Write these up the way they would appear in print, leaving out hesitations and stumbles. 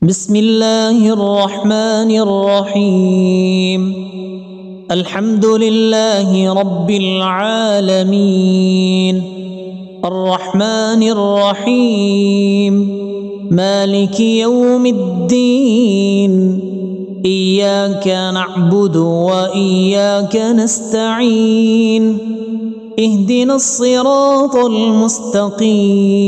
بسم الله الرحمن الرحيم. الحمد لله رب العالمين الرحمن الرحيم مالك يوم الدين إياك نعبد وإياك نستعين اهدنا الصراط المستقيم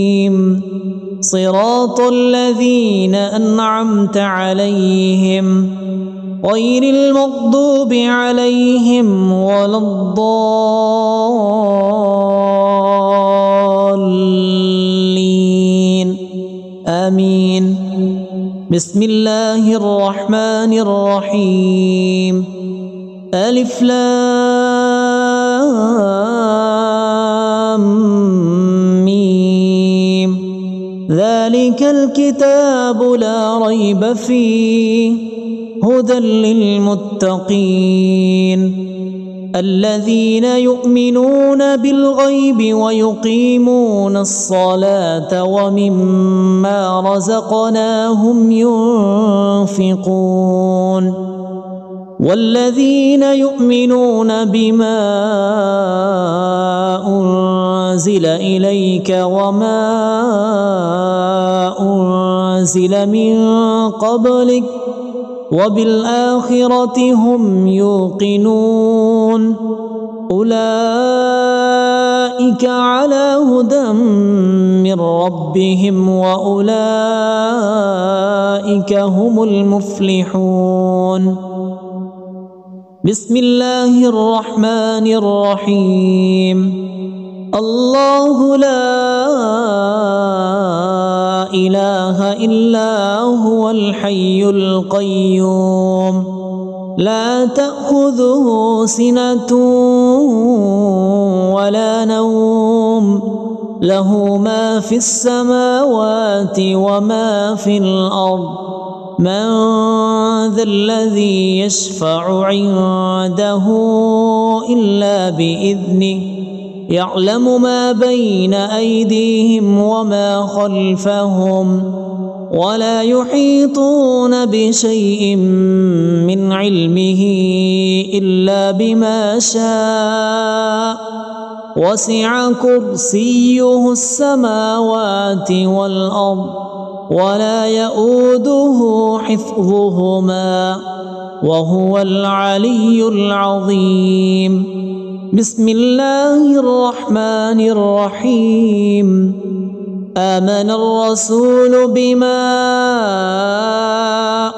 صراط الذين أنعمت عليهم غير المغضوب عليهم ولا الضالين آمين. بسم الله الرحمن الرحيم. ألف لام ذلك الكتاب لا ريب فيه هدى للمتقين الذين يؤمنون بالغيب ويقيمون الصلاة ومما رزقناهم ينفقون والذين يؤمنون بما أنزل إليك وما أنزل من قبلك وبالآخرة هم يوقنون أولئك على هدى من ربهم وأولئك هم المفلحون. بسم الله الرحمن الرحيم. الله لا إله إلا هو الحي القيوم لا تأخذه سنة ولا نوم له ما في السماوات وما في الأرض من ذا الذي يشفع عنده إلا بإذنه يعلم ما بين أيديهم وما خلفهم ولا يحيطون بشيء من علمه إلا بما شاء وسع كرسيه السماوات والأرض ولا يؤوده حفظهما وهو العلي العظيم. بسم الله الرحمن الرحيم. آمن الرسول بما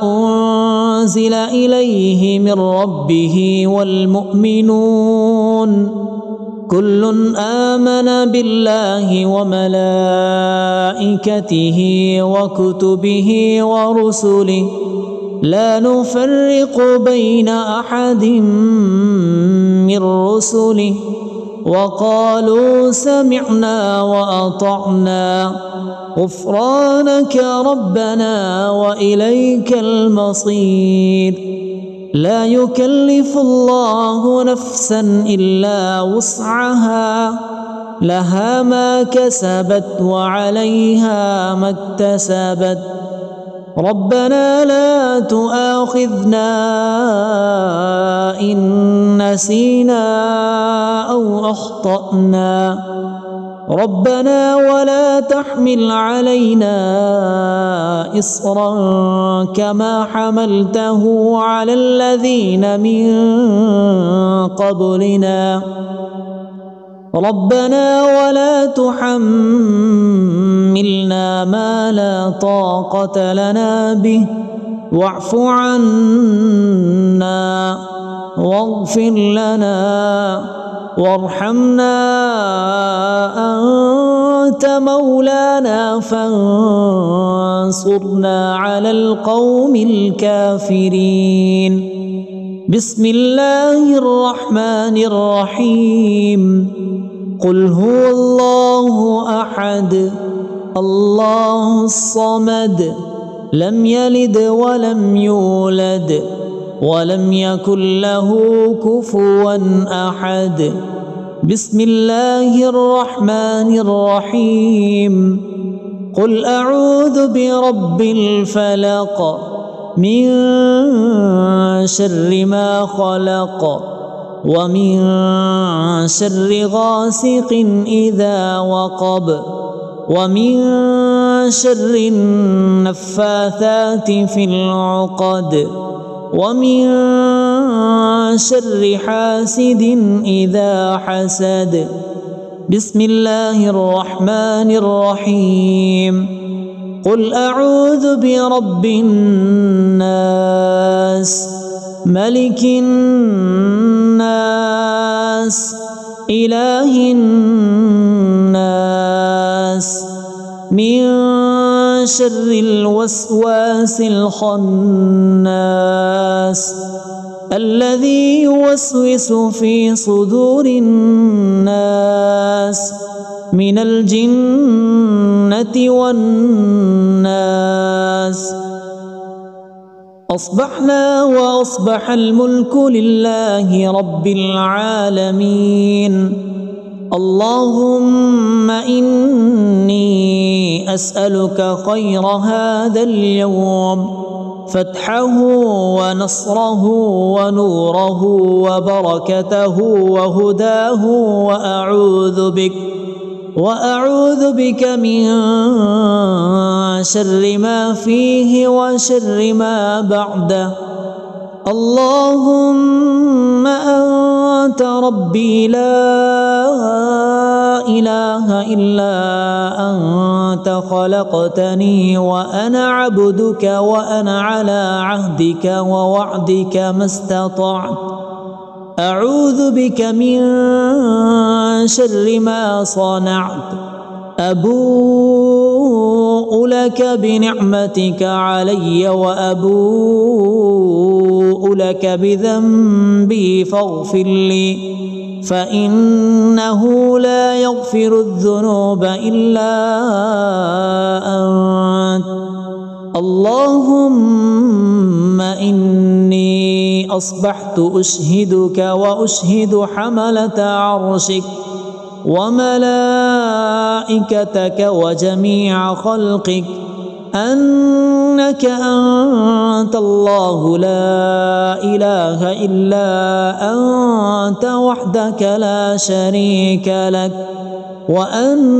أنزل إليه من ربه والمؤمنون كل آمن بالله وملائكته وكتبه ورسله لا نفرق بين أحد من رسله وقالوا سمعنا وأطعنا غفرانك ربنا وإليك المصير. لا يكلف الله نفسا إلا وسعها لها ما كسبت وعليها ما اكتسبت ربنا لا تؤاخذنا إن نسينا أو أخطأنا ربنا ولا تحمل علينا إصرا كما حملته على الذين من قبلنا ربنا ولا تحملنا ما لا طاقة لنا به واعف عنا واغفر لنا وارحمنا أنت مولانا فانصرنا على القوم الكافرين. بسم الله الرحمن الرحيم. قل هو الله أحد الله الصمد لم يلد ولم يولد ولم يكن له كفوا أحد. بسم الله الرحمن الرحيم. قل أعوذ برب الفلق من شر ما خلق ومن شر غاسق إذا وقب ومن شر النفاثات في العقد ومن شر حاسد إذا حسد. بسم الله الرحمن الرحيم. قل أعوذ برب الناس ملك الناس إله الناس من شر الوسواس الخناس الذي يوسوس في صدور الناس من الجنة والناس. أصبحنا وأصبح الملك لله رب العالمين. اللهم إني أسألك خير هذا اليوم، فتحه ونصره ونوره وبركته وهداه، وأعوذ بك من شر ما فيه وشر ما بعده. اللهم أنت ربي لا إله إلا أنت خلقتني وأنا عبدك وأنا على عهدك ووعدك ما استطعت. أعوذ بك من شر ما صنعت. أبوء لك بنعمتك علي وأبوء لك بذنبي فاغفر لي، فإنه لا يغفر الذنوب إلا أنت. اللهم إني أصبحت أشهدك وأشهد حملة عرشك وملائكتك وجميع خلقك أنك أنت الله لا إله إلا أنت وحدك لا شريك لك، وأن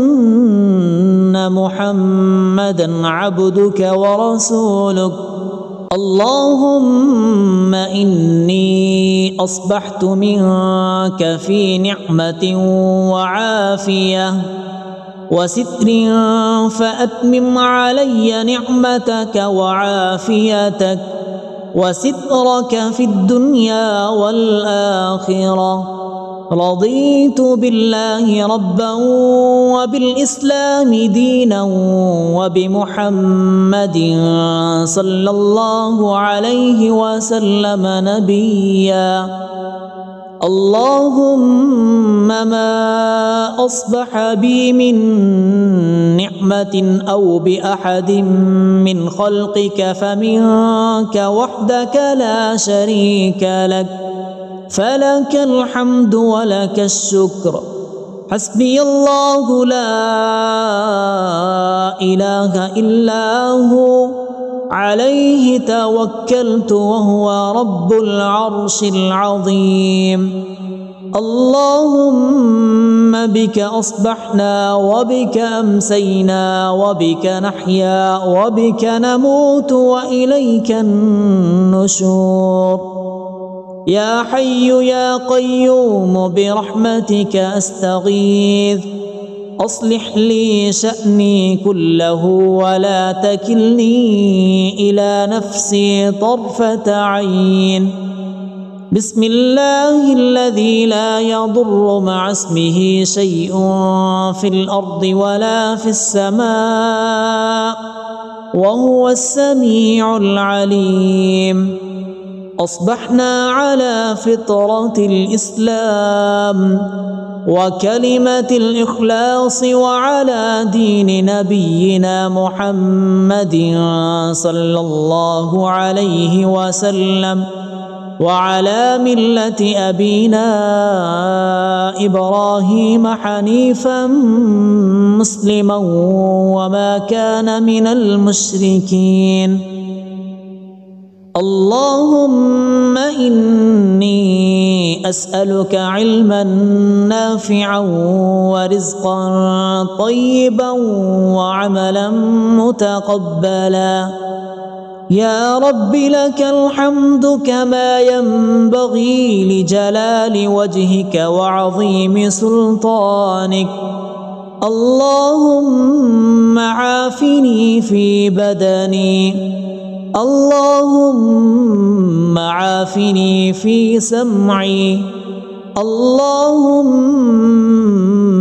محمدا عبدك ورسولك. اللهم إني أصبحت منك في نعمة وعافية وستر، فأتمم علي نعمتك وعافيتك وسترك في الدنيا والآخرة. رضيت بالله ربا وبالإسلام دينا وبمحمد صلى الله عليه وسلم نبيا. اللهم ما أصبح بي من نعمة أو بأحد من خلقك فمنك وحدك لا شريك لك، فلك الحمد ولك الشكر. حسبي الله لا إله إلا هو، عليه توكلت وهو رب العرش العظيم. اللهم بك أصبحنا وبك أمسينا وبك نحيا وبك نموت وإليك النشور. يا حي يا قيوم برحمتك أستغيث، أصلح لي شأني كله ولا تكلني إلى نفسي طرفة عين. بسم الله الذي لا يضر مع اسمه شيء في الأرض ولا في السماء وهو السميع العليم. أصبحنا على فطرة الإسلام وكلمة الإخلاص وعلى دين نبينا محمد صلى الله عليه وسلم. وعلى ملة أبينا إبراهيم حنيفا مسلما وما كان من المشركين. اللهم إني أسألك علما نافعا ورزقا طيبا وعملا متقبلا. يا رب لك الحمد كما ينبغي لجلال وجهك وعظيم سلطانك. اللهم عافني في بدني، اللهم عافني في سمعي، اللهم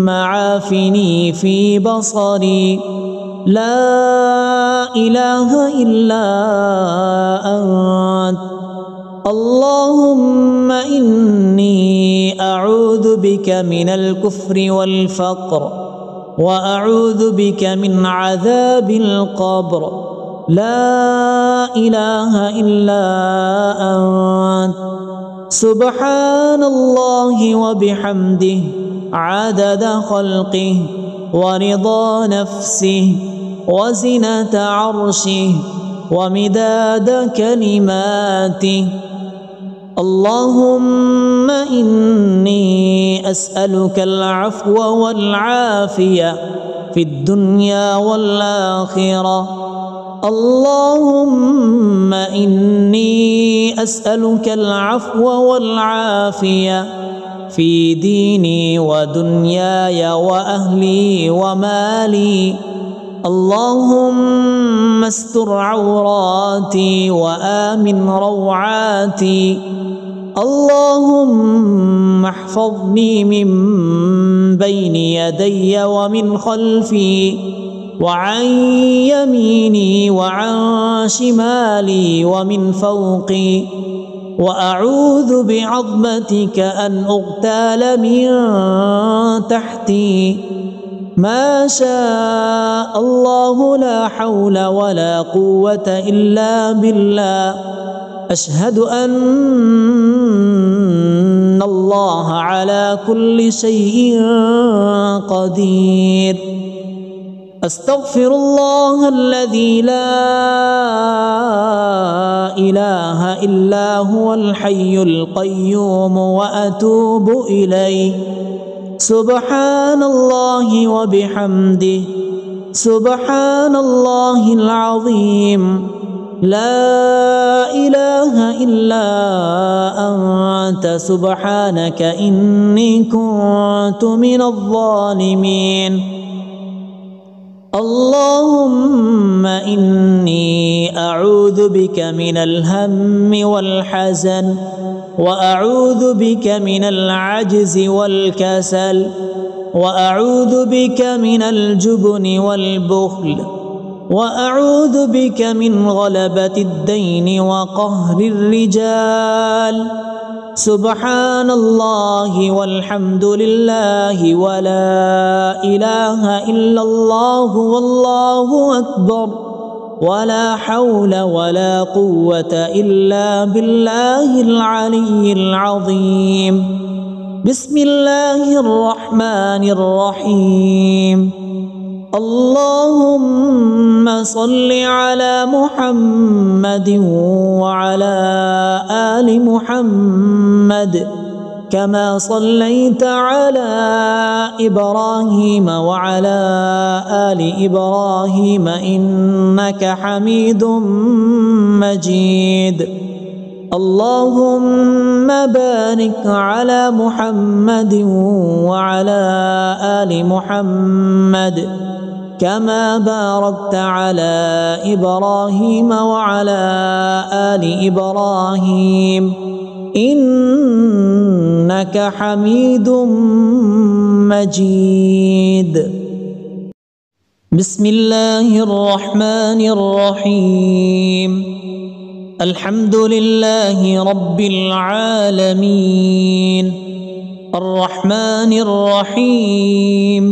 عافني في بصري. لا إله إلا أنت. اللهم إني أعوذ بك من الكفر والفقر، وأعوذ بك من عذاب القبر. لا إله إلا أنت. سبحان الله وبحمده عدد خلقه ورضا نفسه وزنة عرشه ومداد كلماته. اللهم إني أسألك العفو والعافية في الدنيا والآخرة. اللهم إني أسألك العفو والعافية في ديني ودنياي وأهلي ومالي. اللهم استر عوراتي وآمن روعاتي. اللهم احفظني من بين يدي ومن خلفي وعن يميني وعن شمالي ومن فوقي. وأعوذ بعظمتك أن أغتال من تحتي. ما شاء الله لا حول ولا قوة إلا بالله. أشهد أن الله على كل شيء قدير. أستغفر الله الذي لا إله إلا هو الحي القيوم وأتوب إليه. سبحان الله وبحمده سبحان الله العظيم. لا إله إلا أنت سبحانك إني كنت من الظالمين. اللهم إني أعوذ بك من الهم والحزن، وأعوذ بك من العجز والكسل، وأعوذ بك من الجبن والبخل، وأعوذ بك من غلبة الدين وقهر الرجال. سبحان الله والحمد لله ولا إله إلا الله والله أكبر، ولا حول ولا قوة إلا بالله العلي العظيم. بسم الله الرحمن الرحيم. اللهم صل على محمد وعلى آل محمد كما صليت على إبراهيم وعلى آل إبراهيم إنك حميد مجيد. اللهم بارك على محمد وعلى آل محمد كما باركت على إبراهيم وعلى آل إبراهيم إنك حميد مجيد. بسم الله الرحمن الرحيم. الحمد لله رب العالمين الرحمن الرحيم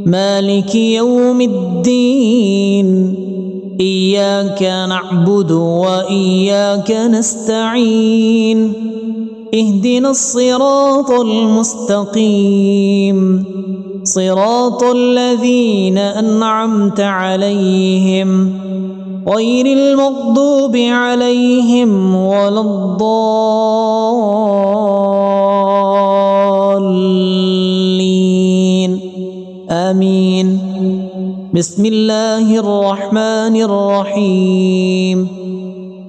مالك يوم الدين إياك نعبد وإياك نستعين اهدنا الصراط المستقيم صراط الذين أنعمت عليهم غير المغضوب عليهم ولا الضالين آمين. بسم الله الرحمن الرحيم.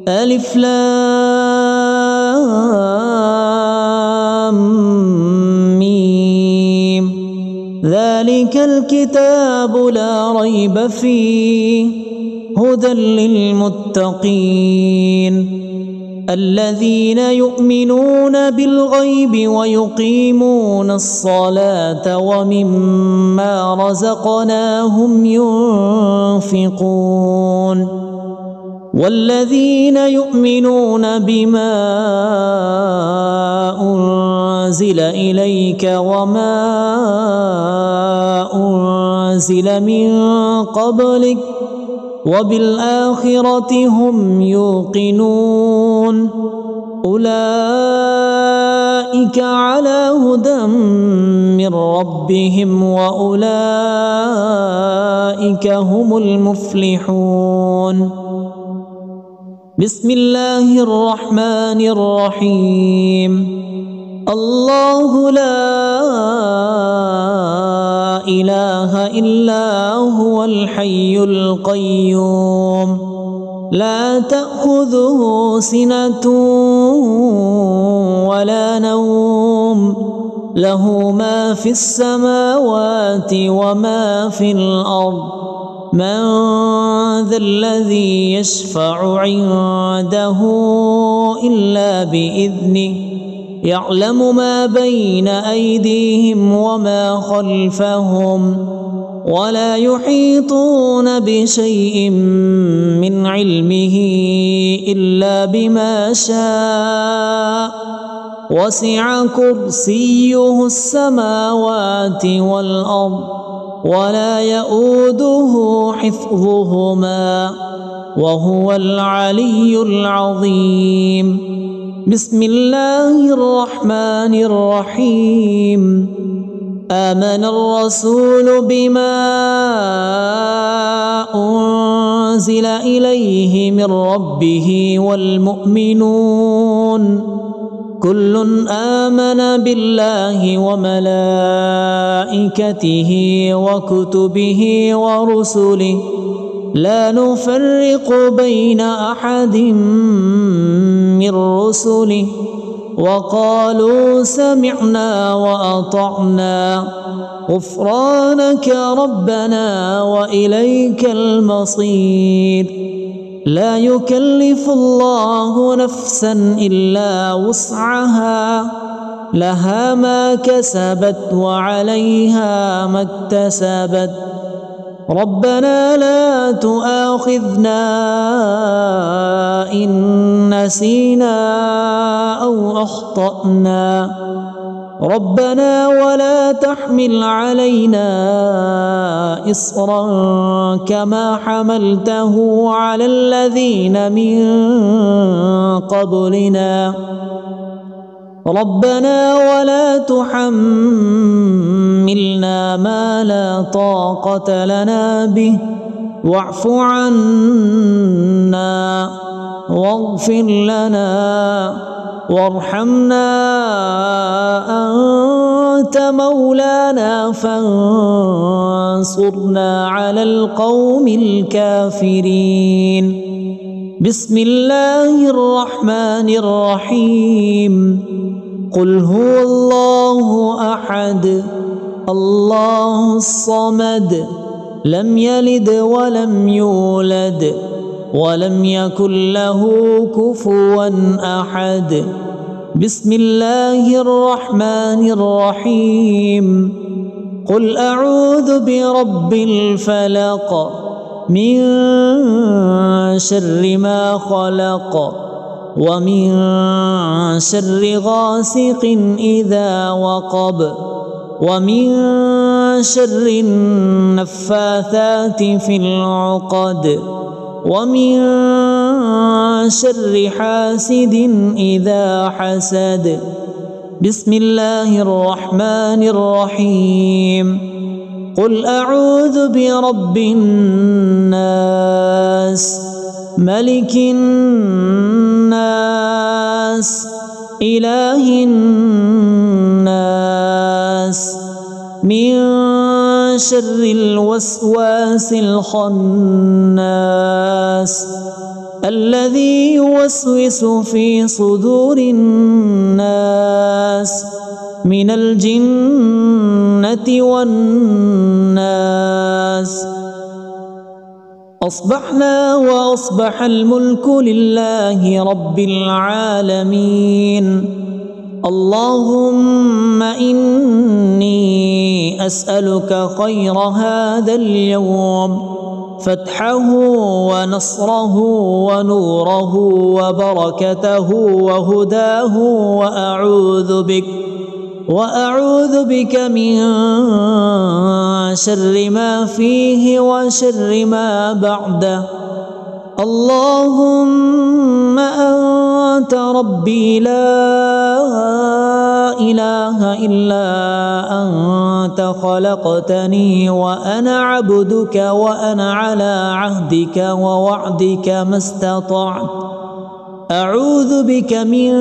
ألف لام ميم. ذلك الكتاب لا ريب فيه هدى للمتقين الذين يؤمنون بالغيب ويقيمون الصلاة ومما رزقناهم ينفقون والذين يؤمنون بما أنزل إليك وما أنزل من قبلك وبالآخرة هم يوقنون أولئك على هدى من ربهم وأولئك هم المفلحون. بسم الله الرحمن الرحيم. الله لا إله إلا هو الحي القيوم لا تأخذه سنة ولا نوم له ما في السماوات وما في الأرض من ذا الذي يشفع عنده إلا بإذنه يعلم ما بين أيديهم وما خلفهم ولا يحيطون بشيء من علمه إلا بما شاء وسع كرسيه السماوات والأرض ولا يؤوده حفظهما وهو العلي العظيم. بسم الله الرحمن الرحيم. آمن الرسول بما أنزل إليه من ربه والمؤمنون كل آمن بالله وملائكته وكتبه ورسله لا نفرق بين أحد من رسله وقالوا سمعنا وأطعنا غفرانك ربنا وإليك المصير. لا يكلف الله نفسا إلا وسعها لها ما كسبت وعليها ما اكتسبت ربنا لا تؤاخذنا إن نسينا أو أخطأنا ربنا ولا تحمل علينا إصرا كما حملته على الذين من قبلنا ربنا ولا تحملنا ما لا طاقة لنا به واعف عنا واغفر لنا وارحمنا أنت مولانا فانصرنا على القوم الكافرين. بسم الله الرحمن الرحيم. قل هو الله أحد الله الصمد لم يلد ولم يولد ولم يكن له كفوا أحد. بسم الله الرحمن الرحيم. قل أعوذ برب الفلق من شر ما خلق ومن شر غاسق إذا وقب ومن شر النفاثات في العقد ومن شر حاسد إذا حسد. بسم الله الرحمن الرحيم. قل أعوذ برب الناس ملك الناس إله الناس من شر الوسواس الخناس الذي يوسوس في صدور الناس من الجنة والناس. أصبحنا وأصبح الملك لله رب العالمين. اللهم إني أسألك خير هذا اليوم، فتحه ونصره ونوره وبركته وهداه، وأعوذ بك من شر ما فيه وشر ما بعده. اللهم أنت ربي لا إله إلا أنت خلقتني وأنا عبدك وأنا على عهدك ووعدك ما استطعت. أعوذ بك من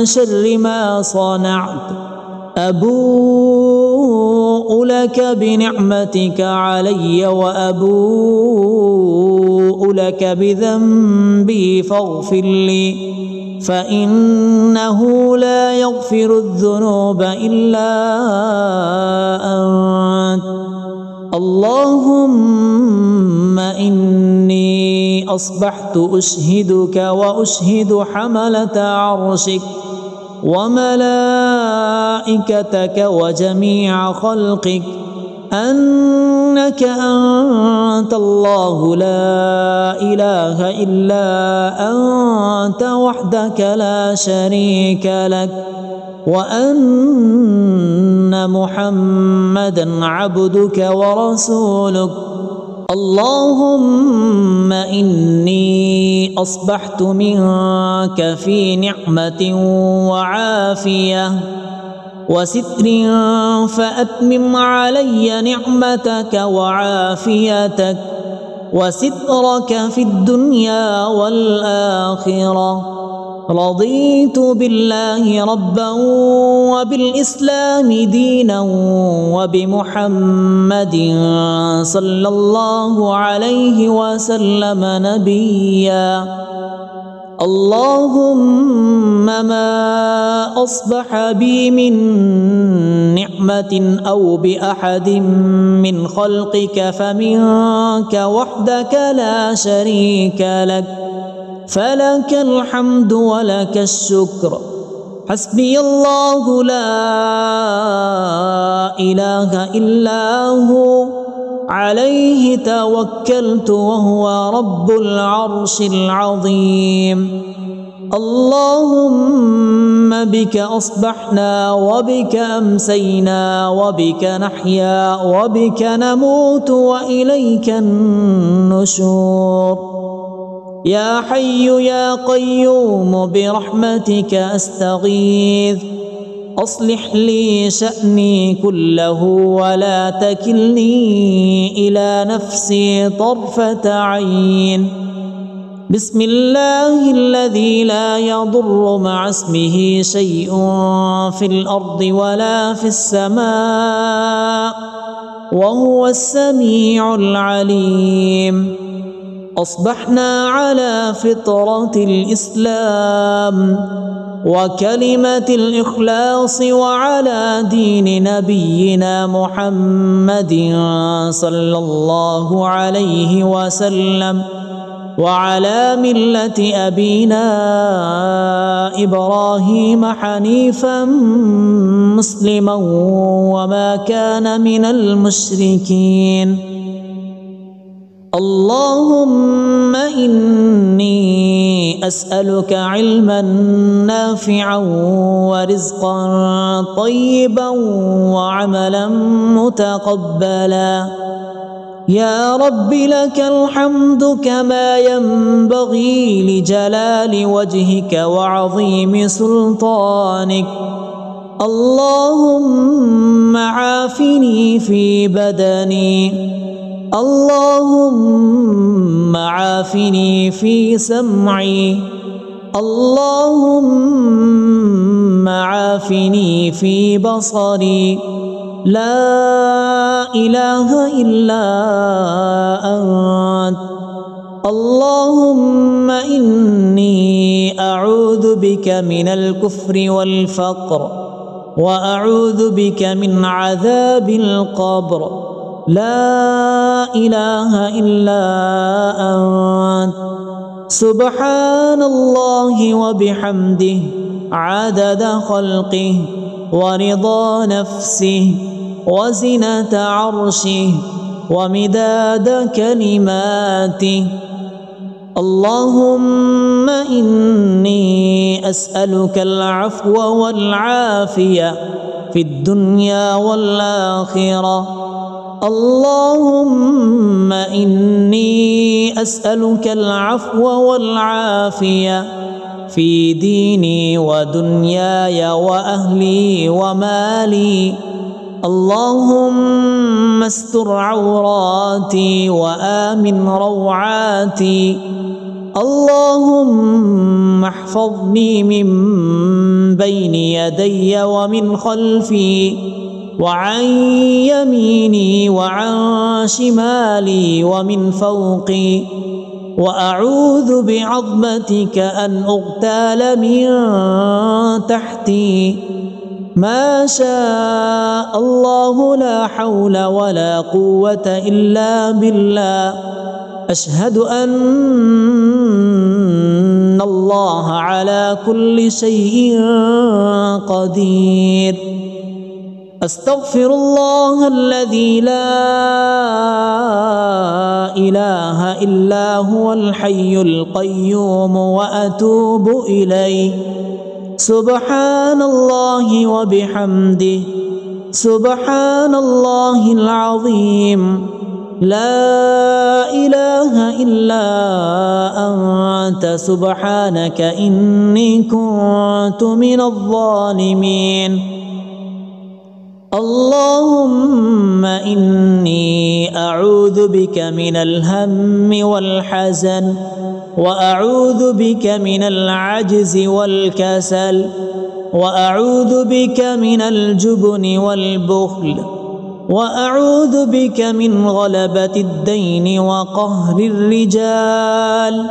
شر ما صنعت. أبوء لك بنعمتك علي وأبوء لك بذنبي فاغفر لي، فإنه لا يغفر الذنوب إلا أنت. اللهم إني أصبحت أشهدك وأشهد حملة عرشك وملائكتك وجميع خلقك أنك أنت الله لا إله إلا أنت وحدك لا شريك لك، وأن محمدا عبدك ورسولك. اللهم إني أصبحت منك في نعمة وعافية وستر، فأتمم علي نعمتك وعافيتك وسترك في الدنيا والآخرة. رضيت بالله ربا وبالإسلام دينا وبمحمد صلى الله عليه وسلم نبيا. اللهم ما أصبح بي من نعمة أو بأحد من خلقك فمنك وحدك لا شريك لك، فلك الحمد ولك الشكر. حسبي الله لا إله إلا هو، عليه توكلت وهو رب العرش العظيم. اللهم بك أصبحنا وبك أمسينا وبك نحيا وبك نموت وإليك النشور. يا حي يا قيوم برحمتك أستغيث، أصلح لي شأني كله ولا تكلني إلى نفسي طرفة عين. بسم الله الذي لا يضر مع اسمه شيء في الأرض ولا في السماء وهو السميع العليم. أصبحنا على فطرة الإسلام وكلمة الإخلاص وعلى دين نبينا محمد صلى الله عليه وسلم وعلى ملة أبينا إبراهيم حنيفا مسلما وما كان من المشركين. اللهم إني أسألك علما نافعا ورزقا طيبا وعملا متقبلا. يا رب لك الحمد كما ينبغي لجلال وجهك وعظيم سلطانك. اللهم عافني في بدني، اللهم عافني في سمعي، اللهم عافني في بصري. لا إله إلا أنت. اللهم إني أعوذ بك من الكفر والفقر، وأعوذ بك من عذاب القبر. لا إله إلا أنت. سبحان الله وبحمده عدد خلقه ورضا نفسه وزنة عرشه ومداد كلماته. اللهم إني أسألك العفو والعافية في الدنيا والآخرة. اللهم إني أسألك العفو والعافية في ديني ودنياي وأهلي ومالي. اللهم استر عوراتي وآمن روعاتي. اللهم احفظني من بين يدي ومن خلفي وعن يميني وعن شمالي ومن فوقي. وأعوذ بعظمتك أن أغتال من تحتي. ما شاء الله لا حول ولا قوة إلا بالله. أشهد أن الله على كل شيء قدير. أستغفر الله الذي لا إله إلا هو الحي القيوم وأتوب إليه. سبحان الله وبحمده سبحان الله العظيم. لا إله إلا أنت سبحانك إني كنت من الظالمين. اللهم إني أعوذ بك من الهم والحزن، وأعوذ بك من العجز والكسل، وأعوذ بك من الجبن والبخل، وأعوذ بك من غلبة الدين وقهر الرجال.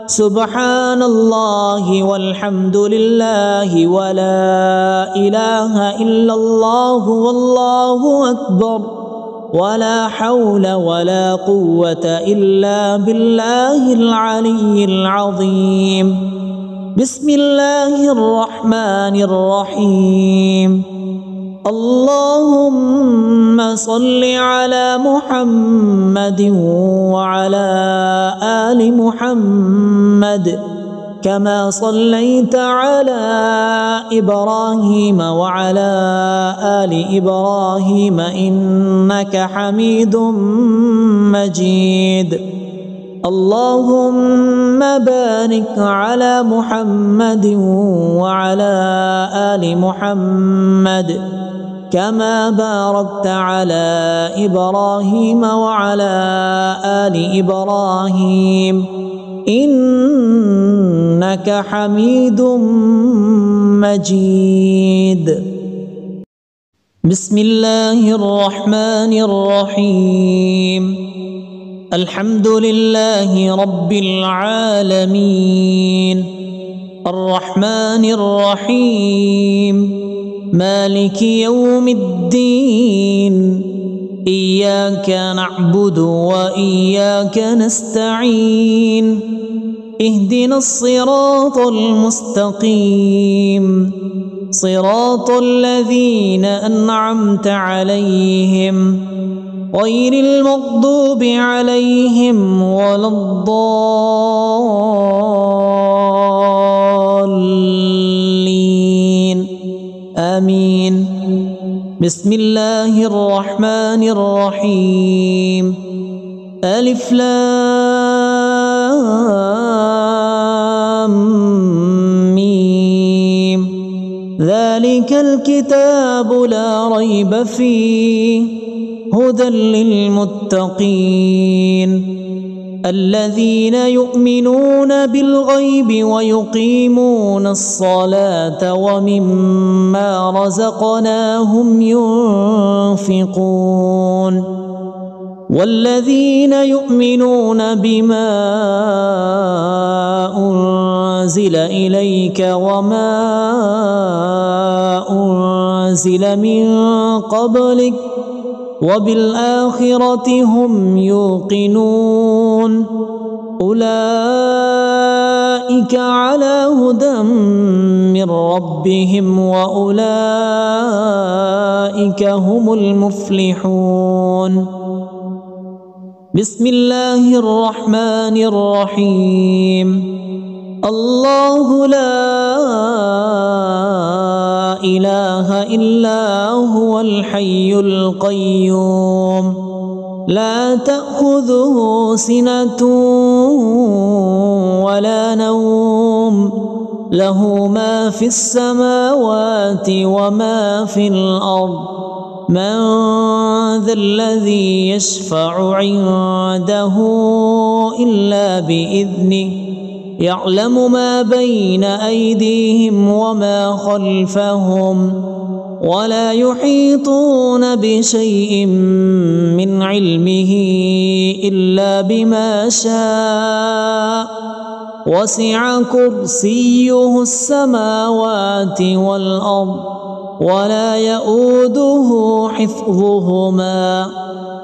سبحان الله والحمد لله ولا إله إلا الله والله أكبر، ولا حول ولا قوة إلا بالله العلي العظيم. بسم الله الرحمن الرحيم. اللهم صل على محمد وعلى آل محمد كما صليت على إبراهيم وعلى آل إبراهيم إنك حميد مجيد. اللهم بارك على محمد وعلى آل محمد كما باركت على إبراهيم وعلى آل إبراهيم إنك حميد مجيد. بسم الله الرحمن الرحيم. الحمد لله رب العالمين الرحمن الرحيم مالك يوم الدين. إياك نعبد وإياك نستعين. اهدنا الصراط المستقيم صراط الذين أنعمت عليهم غير المغضوب عليهم ولا الضالين آمين. بسم الله الرحمن الرحيم. ألف لام ميم ذلك الكتاب لا ريب فيه هدى للمتقين الذين يؤمنون بالغيب ويقيمون الصلاة ومما رزقناهم ينفقون والذين يؤمنون بما أنزل إليك وما أنزل من قبلك وبالآخرة هم يوقنون أولئك على هدى من ربهم وأولئك هم المفلحون بسم الله الرحمن الرحيم الله لا إله إلا هو الحي القيوم لا تأخذه سنة ولا نوم له ما في السماوات وما في الأرض من ذا الذي يشفع عنده إلا بإذنه يعلم ما بين أيديهم وما خلفهم ولا يحيطون بشيء من علمه إلا بما شاء وسع كرسيه السماوات والأرض ولا يؤوده حفظهما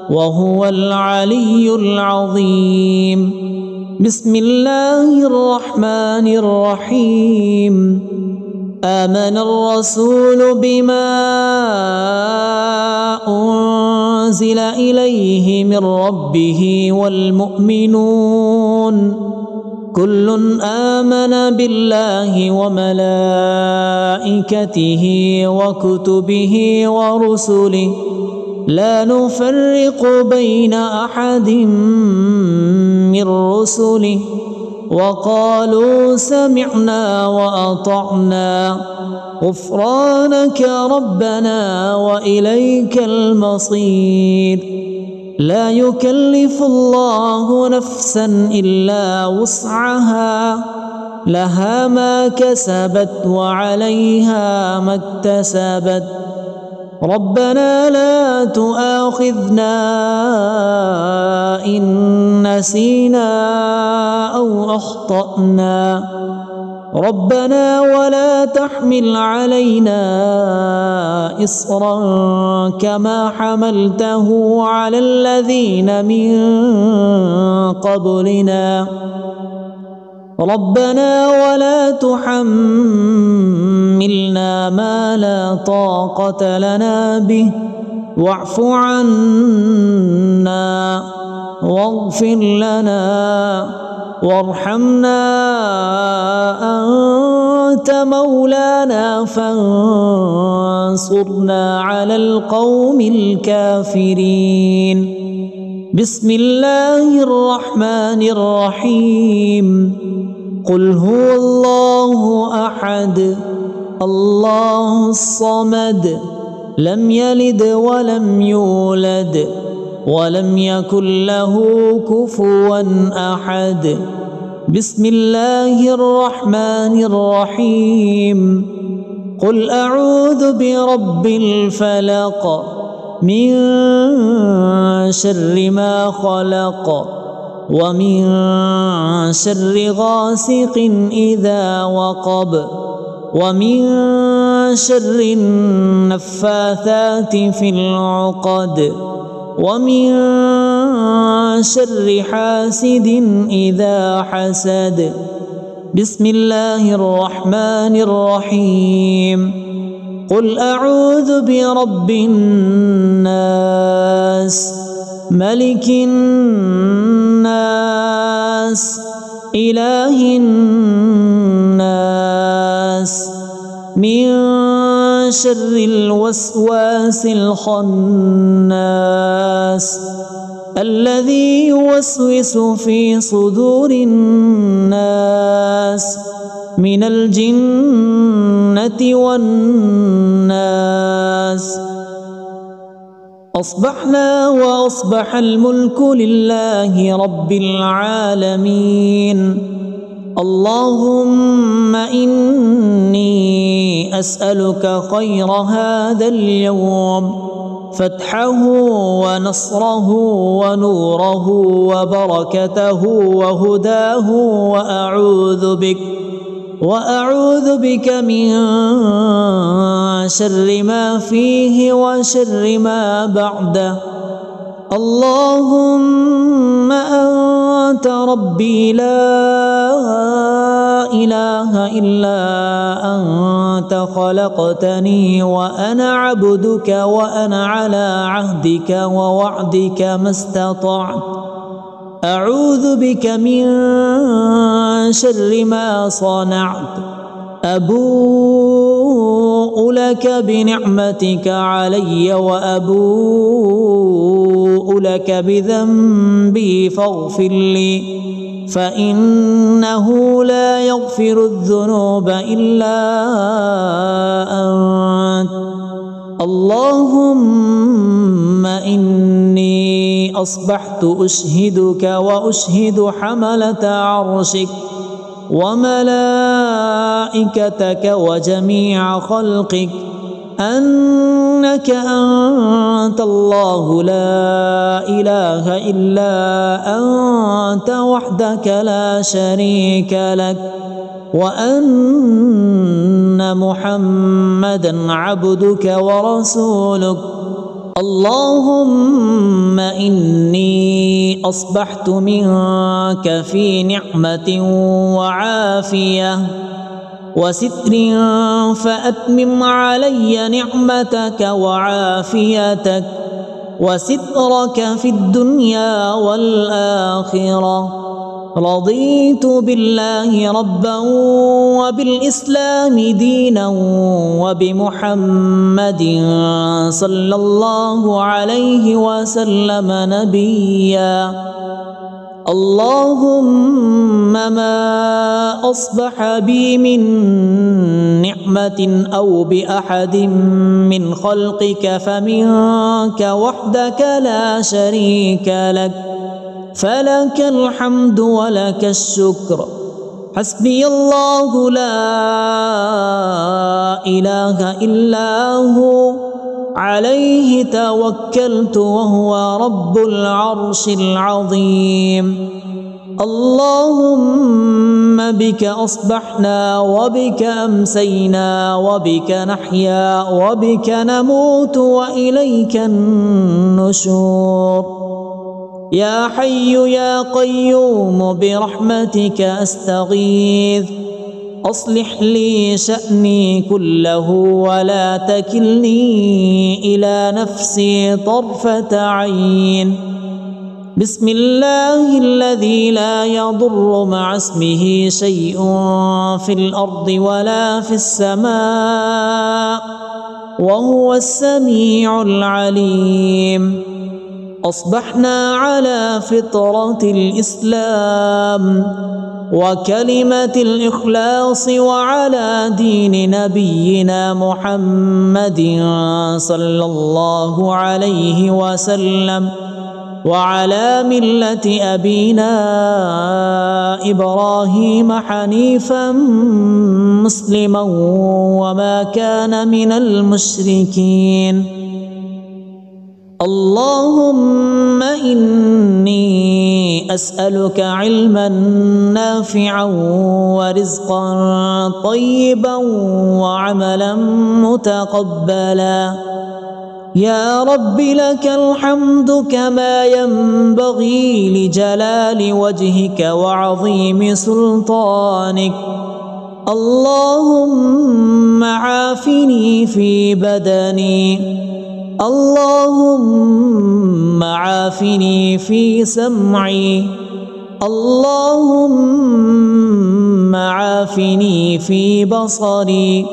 وهو العلي العظيم بسم الله الرحمن الرحيم آمن الرسول بما أنزل إليه من ربه والمؤمنون كل آمن بالله وملائكته وكتبه ورسله لا نفرق بين أحد من رسله وقالوا سمعنا وأطعنا غفرانك ربنا وإليك المصير لا يكلف الله نفسا إلا وسعها لها ما كسبت وعليها ما اكتسبت ربنا لا تؤاخذنا إن نسينا أو أخطأنا ربنا ولا تحمل علينا إصرا كما حملته على الذين من قبلنا ربنا ولا تحملنا ما لا طاقة لنا به واعف عنا واغفر لنا وارحمنا أنت مولانا فانصرنا على القوم الكافرين بسم الله الرحمن الرحيم قل هو الله أحد الله الصمد لم يلد ولم يولد ولم يكن له كفوا أحد بسم الله الرحمن الرحيم قل أعوذ برب الفلق من شر ما خلق ومن شر غاسق إذا وقب ومن شر النفاثات في العقد ومن شر حاسد إذا حسد بسم الله الرحمن الرحيم قل أعوذ برب الناس ملك الناس إله الناس من شر الوسواس الخناس الذي يوسوس في صدور الناس من الجنة والناس. أصبحنا وأصبح الملك لله رب العالمين. اللهم إني أسألك خير هذا اليوم، فتحه ونصره ونوره وبركته وهداه، وأعوذ بك من شر ما فيه وشر ما بعده. اللهم أنت ربي لا إله إلا أنت، خلقتني وأنا عبدك، وأنا على عهدك ووعدك ما استطعت. أعوذ بك من شر ما صنعت. أبوء لك بنعمتك علي وأبوء لك بذنبي فاغفر لي، فإنه لا يغفر الذنوب إلا أنت. اللهم إني أصبحت أشهدك وأشهد حملة عرشك وملائكتك وجميع خلقك أنك أنت الله لا إله إلا أنت وحدك لا شريك لك، وأن محمدا عبدك ورسولك. اللهم إني أصبحت منك في نعمة وعافية وستر، فأتمم علي نعمتك وعافيتك وسترك في الدنيا والآخرة. رضيت بالله ربا وبالإسلام دينا وبمحمد صلى الله عليه وسلم نبيا. اللهم ما أصبح بي من نعمة أو بأحد من خلقك فمنك وحدك لا شريك لك، فلك الحمد ولك الشكر. حسبي الله لا إله إلا هو، عليه توكلت وهو رب العرش العظيم. اللهم بك أصبحنا وبك أمسينا وبك نحيا وبك نموت وإليك النشور. يا حي يا قيوم برحمتك أستغيث، أصلح لي شأني كله ولا تكلني إلى نفسي طرفة عين. بسم الله الذي لا يضر مع اسمه شيء في الأرض ولا في السماء، وهو السميع العليم. أصبحنا على فطرة الإسلام وكلمة الإخلاص وعلى دين نبينا محمد صلى الله عليه وسلم، وعلى ملة أبينا إبراهيم حنيفا مسلما وما كان من المشركين. اللهم إني أسألك علما نافعا ورزقا طيبا وعملا متقبلا. يا رب لك الحمد كما ينبغي لجلال وجهك وعظيم سلطانك. اللهم عافني في بدني، اللهم عافني في سمعي، اللهم عافني في بصري.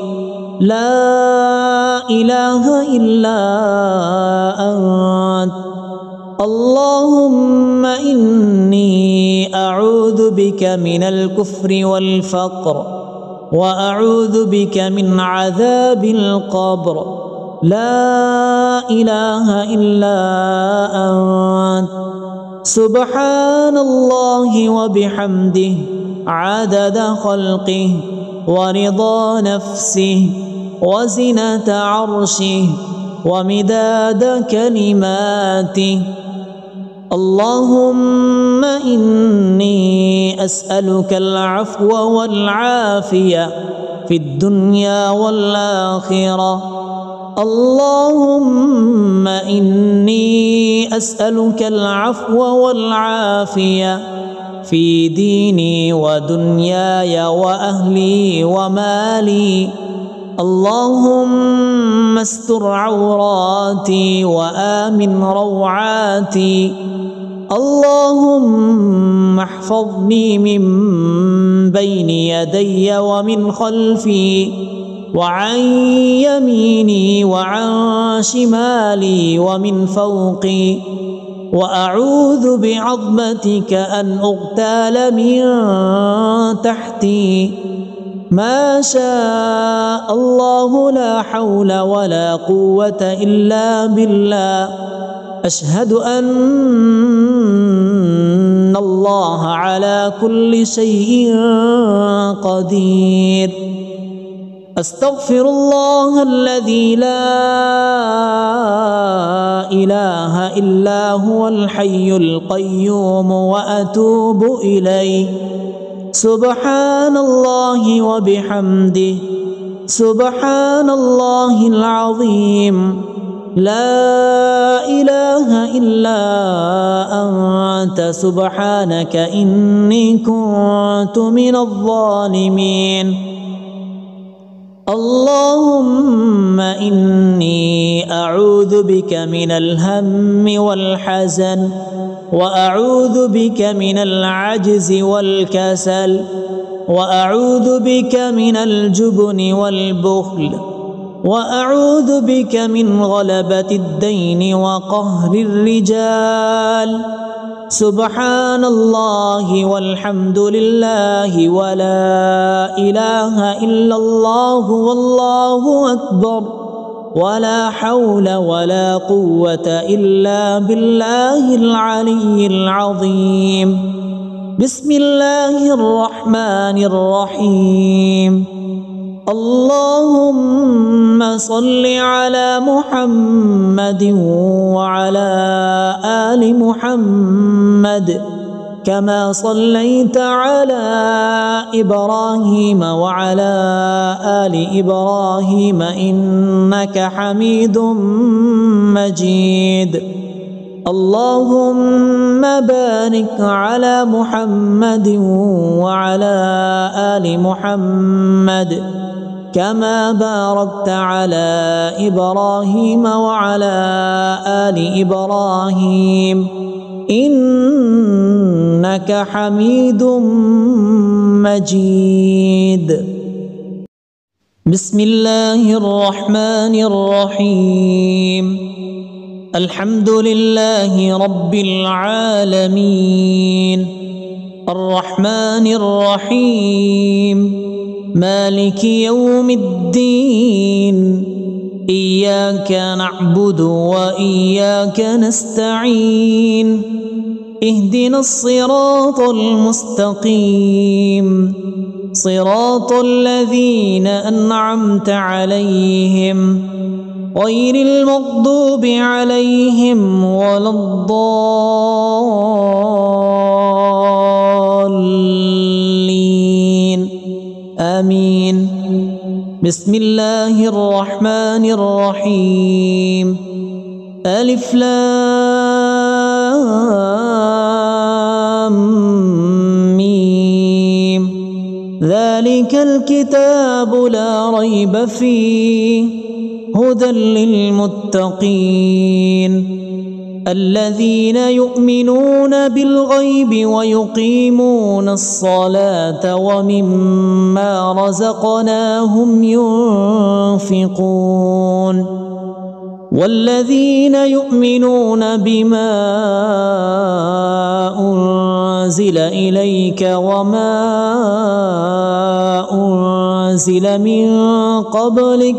لا إله إلا أنت. اللهم إني أعوذ بك من الكفر والفقر وأعوذ بك من عذاب القبر لا إله إلا أنت سبحان الله وبحمده عدد خلقه ورضا نفسه وزنة عرشه ومداد كلماته. اللهم إني أسألك العفو والعافية في الدنيا والآخرة. اللهم إني أسألك العفو والعافية في ديني ودنياي وأهلي ومالي. اللهم استر عوراتي وآمن روعاتي. اللهم احفظني من بين يدي ومن خلفي وعن يميني وعن شمالي ومن فوقي، وأعوذ بعظمتك أن أغتال من تحتي. ما شاء الله لا حول ولا قوة إلا بالله. أشهد أن الله على كل شيء قدير. أستغفر الله الذي لا إله إلا هو الحي القيوم وأتوب إليه. سبحان الله وبحمده سبحان الله العظيم. لا إله إلا أنت سبحانك إني كنت من الظالمين. اللهم إني أعوذ بك من الهم والحزن وأعوذ بك من العجز والكسل وأعوذ بك من الجبن والبخل وأعوذ بك من غلبة الدين وقهر الرجال. سبحان الله والحمد لله ولا إله إلا الله والله أكبر ولا حول ولا قوة إلا بالله العلي العظيم. بسم الله الرحمن الرحيم. اللهم صل على محمد وعلى آل محمد كما صليت على إبراهيم وعلى آل إبراهيم إنك حميد مجيد. اللهم بارك على محمد وعلى آل محمد كما باركت على إبراهيم وعلى آل إبراهيم إنك حميد مجيد. بسم الله الرحمن الرحيم. الحمد لله رب العالمين الرحمن الرحيم مالك يوم الدين. إياك نعبد وإياك نستعين. اهدنا الصراط المستقيم صراط الذين أنعمت عليهم غير المغضوب عليهم ولا الضالين آمين. بسم الله الرحمن الرحيم. ألف لام ميم. ذلك الكتاب لا ريب فيه هدى للمتقين الذين يؤمنون بالغيب ويقيمون الصلاة ومما رزقناهم ينفقون والذين يؤمنون بما أنزل إليك وما أنزل من قبلك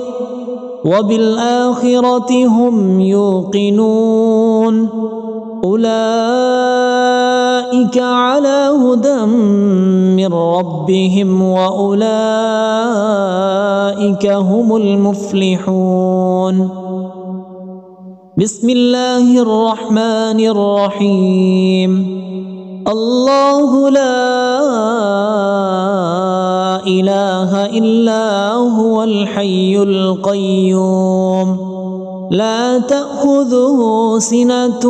وبالآخرة هم يوقنون أولئك على هدى من ربهم وأولئك هم المفلحون. بسم الله الرحمن الرحيم. الله لا إله إلا هو الحي القيوم لا تأخذه سنة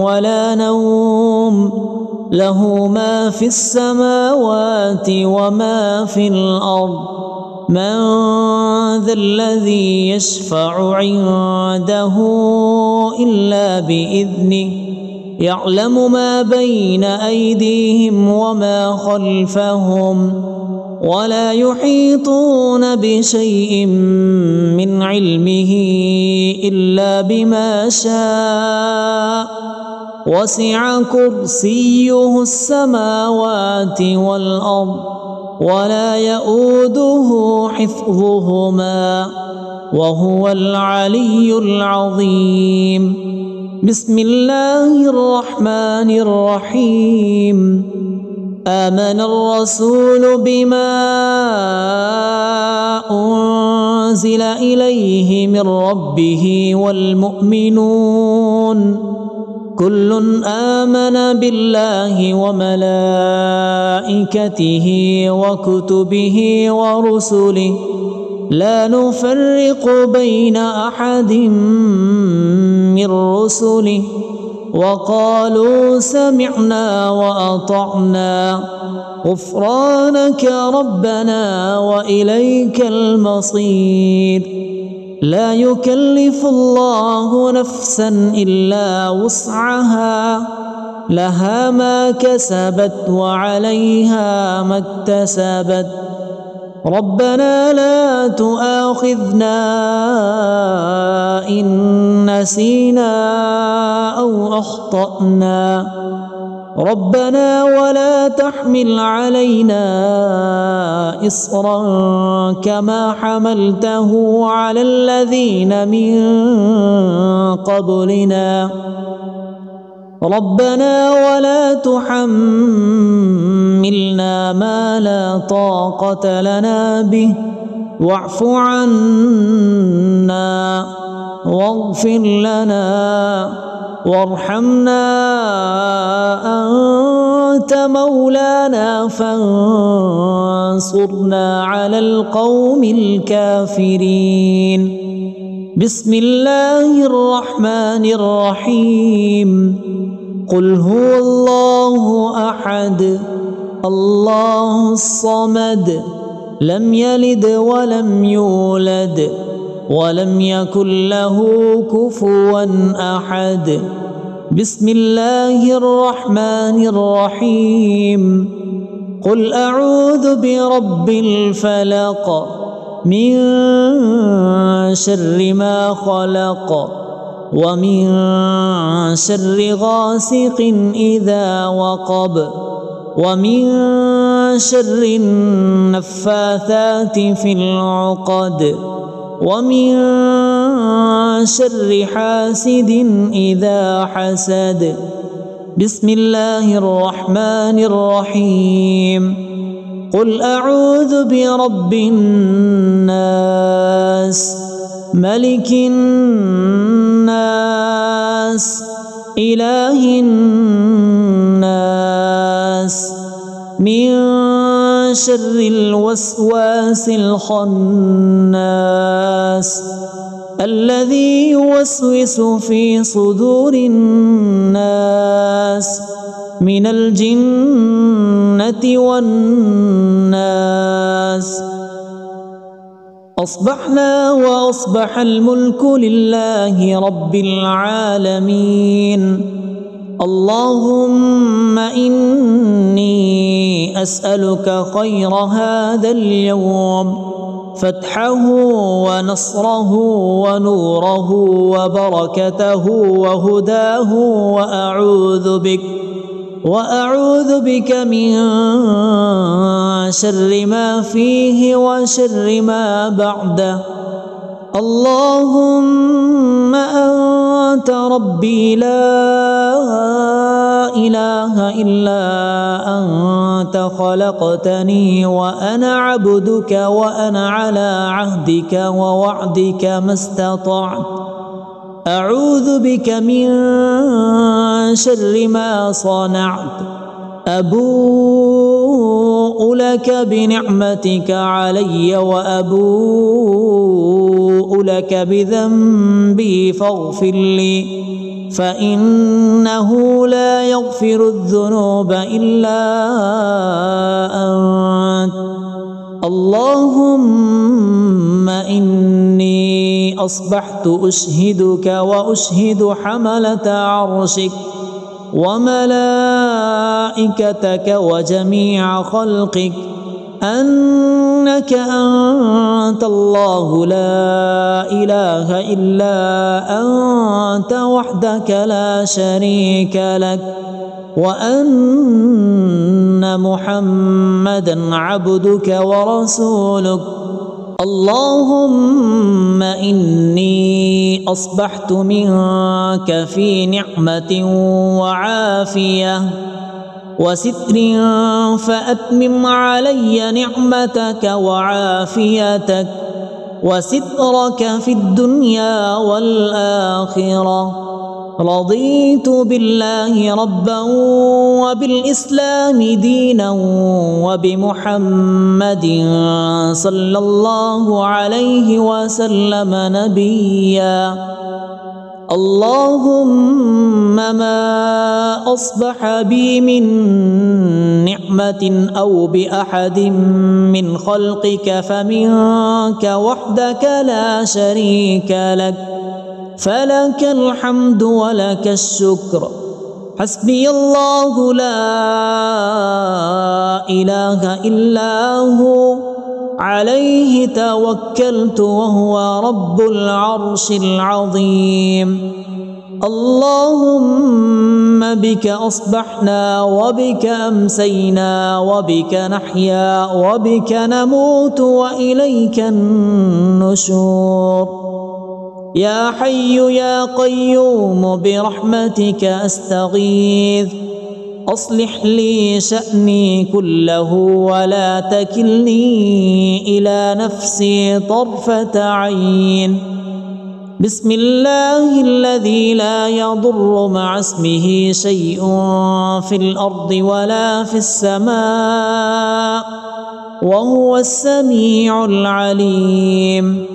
ولا نوم له ما في السماوات وما في الأرض من ذا الذي يشفع عنده إلا بإذنه يعلم ما بين أيديهم وما خلفهم ولا يحيطون بشيء من علمه إلا بما شاء وسع كرسيه السماوات والأرض ولا يؤوده حفظهما وهو العلي العظيم. بسم الله الرحمن الرحيم. آمن الرسول بما أنزل إليه من ربه والمؤمنون كل آمن بالله وملائكته وكتبه ورسله لا نفرق بين أحد من رسله وقالوا سمعنا وأطعنا غفرانك ربنا وإليك المصير. لا يكلف الله نفسا إلا وسعها لها ما كسبت وعليها ما اكتسبت ربنا لا تؤاخذنا إن نسينا أو أخطأنا ربنا ولا تحمل علينا إصرا كما حملته على الذين من قبلنا ربنا ولا تحملنا ما لا طاقة لنا به واعف عنا واغفر لنا وارحمنا أنت مولانا فانصرنا على القوم الكافرين. بسم الله الرحمن الرحيم. قل هو الله أحد الله الصمد لم يلد ولم يولد ولم يكن له كفوا أحد. بسم الله الرحمن الرحيم. قل أعوذ برب الفلق من شر ما خلق ومن شر غاسق إذا وقب ومن شر النفاثات في العقد ومن شر حاسد إذا حسد. بسم الله الرحمن الرحيم. قل أعوذ برب الناس ملك الناس إله الناس من شر الوسواس الخناس الذي يوسوس في صدور الناس من الجنة والناس. أصبحنا وأصبح الملك لله رب العالمين. اللهم إني أسألك خير هذا اليوم فتحه ونصره ونوره وبركته وهداه، وأعوذ بك من شر ما فيه وشر ما بعده. اللهم أنت ربي لا إله إلا أنت، خلقتني وأنا عبدك، وأنا على عهدك ووعدك ما استطعت. أعوذ بك من شر ما صنعت. أبوء لك بنعمتك علي وأبوء لك بذنبي فاغفر لي، فإنه لا يغفر الذنوب إلا أنت. اللهم إني أصبحت أشهدك وأشهد حملة عرشك وملائكتك وجميع خلقك أنك أنت الله لا إله إلا أنت وحدك لا شريك لك، وأن محمدا عبدك ورسولك. اللهم إني أصبحت منك في نعمة وعافية وستر، فأتمم علي نعمتك وعافيتك وسترك في الدنيا والآخرة. رضيت بالله ربا وبالإسلام دينا وبمحمد صلى الله عليه وسلم نبيا. اللهم ما أصبح بي من نعمة أو بأحد من خلقك فمنك وحدك لا شريك لك، فلك الحمد ولك الشكر. حسبي الله لا إله إلا هو، عليه توكلت وهو رب العرش العظيم. اللهم بك أصبحنا وبك أمسينا وبك نحيا وبك نموت وإليك النشور. يا حي يا قيوم برحمتك أستغيث، أصلح لي شأني كله ولا تكلني إلى نفسي طرفة عين. بسم الله الذي لا يضر مع اسمه شيء في الأرض ولا في السماء وهو السميع العليم.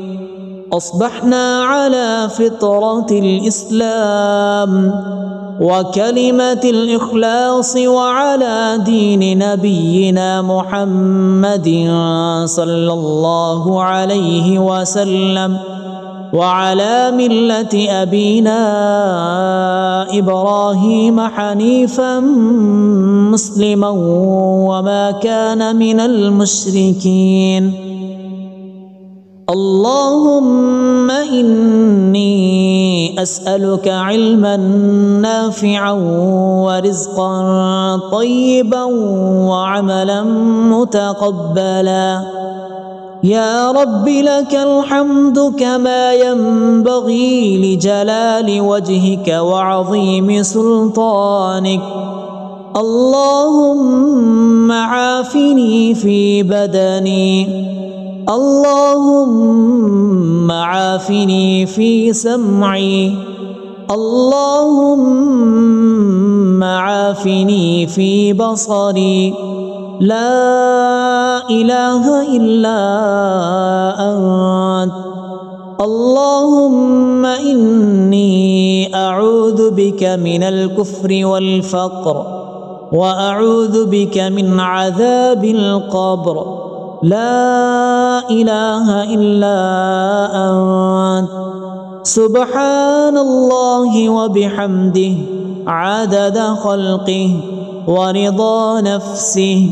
أصبحنا على فطرة الإسلام وكلمة الإخلاص وعلى دين نبينا محمد صلى الله عليه وسلم وعلى ملة أبينا إبراهيم حنيفا مسلما وما كان من المشركين. اللهم إني أسألك علما نافعا ورزقا طيبا وعملا متقبلا. يا رب لك الحمد كما ينبغي لجلال وجهك وعظيم سلطانك. اللهم عافني في بدني، اللهم عافني في سمعي، اللهم عافني في بصري. لا إله إلا أنت. اللهم إني أعوذ بك من الكفر والفقر، وأعوذ بك من عذاب القبر. لا إله إلا أنت. سبحان الله وبحمده عدد خلقه ورضا نفسه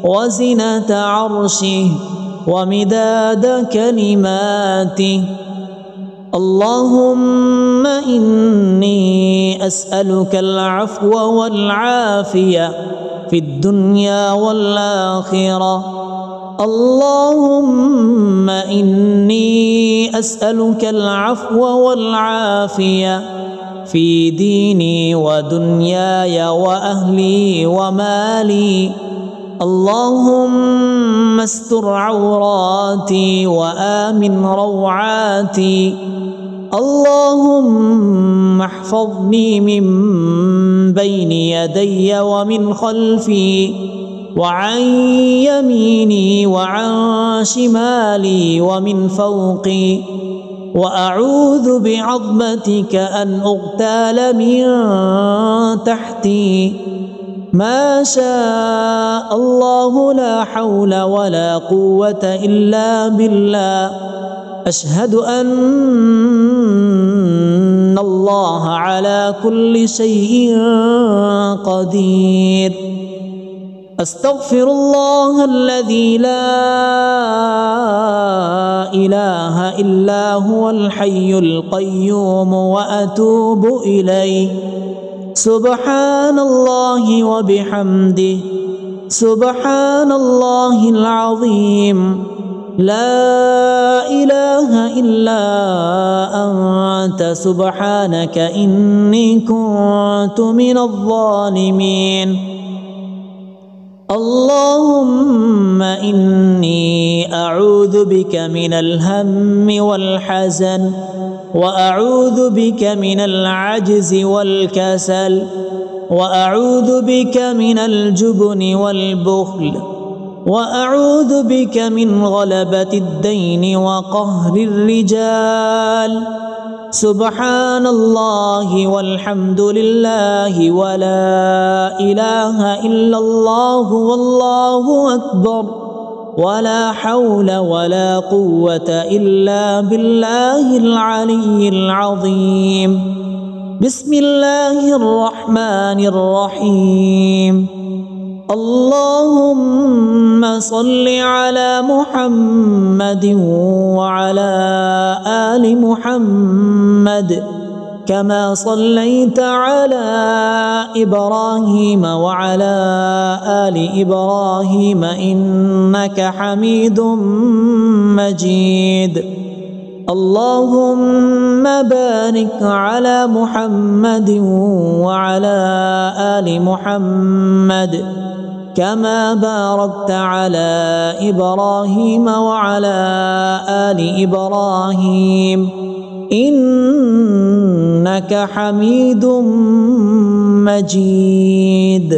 وزنة عرشه ومداد كلماته. اللهم إني أسألك العفو والعافية في الدنيا والآخرة. اللهم إني أسألك العفو والعافية في ديني ودنياي وأهلي ومالي. اللهم استر عوراتي وآمن روعاتي. اللهم احفظني من بين يدي ومن خلفي وعن يميني وعن شمالي ومن فوقي، وأعوذ بعظمتك أن أغتال من تحتي. ما شاء الله لا حول ولا قوة إلا بالله. أشهد أن الله على كل شيء قدير. أستغفر الله الذي لا إله إلا هو الحي القيوم وأتوب إليه. سبحان الله وبحمده، سبحان الله العظيم. لا إله إلا أنت سبحانك إني كنت من الظالمين. اللهم إني أعوذ بك من الهم والحزن، وأعوذ بك من العجز والكسل، وأعوذ بك من الجبن والبخل، وأعوذ بك من غلبة الدين وقهر الرجال. سبحان الله والحمد لله ولا إله إلا الله والله أكبر، ولا حول ولا قوة إلا بالله العلي العظيم. بسم الله الرحمن الرحيم. اللهم صل على محمد وعلى آل محمد كما صليت على إبراهيم وعلى آل إبراهيم إنك حميد مجيد. اللهم بارك على محمد وعلى آل محمد كما باركت على إبراهيم وعلى آل إبراهيم إنك حميد مجيد.